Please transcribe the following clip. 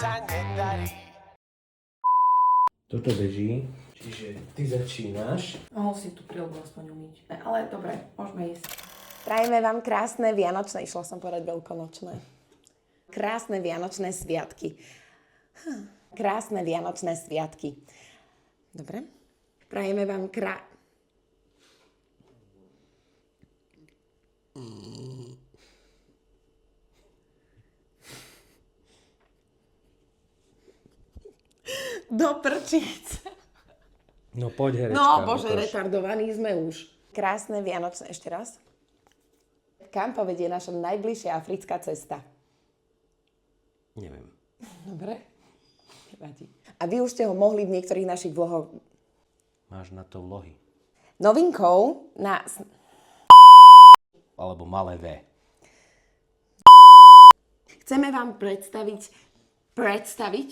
sa nedarí. Toto beží, čiže ty začínaš. Mohol si tú príľbu aspoň umyť. Ale dobre, môžeme ísť. Prajeme vám krásne vianočné, išla som povedať veľkonočné. Krásne vianočné sviatky. Krásne vianočné sviatky. Dobre? Prajeme vám Do prčic. No poď, herečka. No, bože, ukáž. retardovaní sme už. Krásne vianočné, ešte raz. Kam povedie naša najbližšia africká cesta? Neviem. Dobre. Nevadí. A vy už ste ho mohli v niektorých našich vlohoch. Máš na to vlohy. Novinkou na... Alebo malé V. Chceme vám predstaviť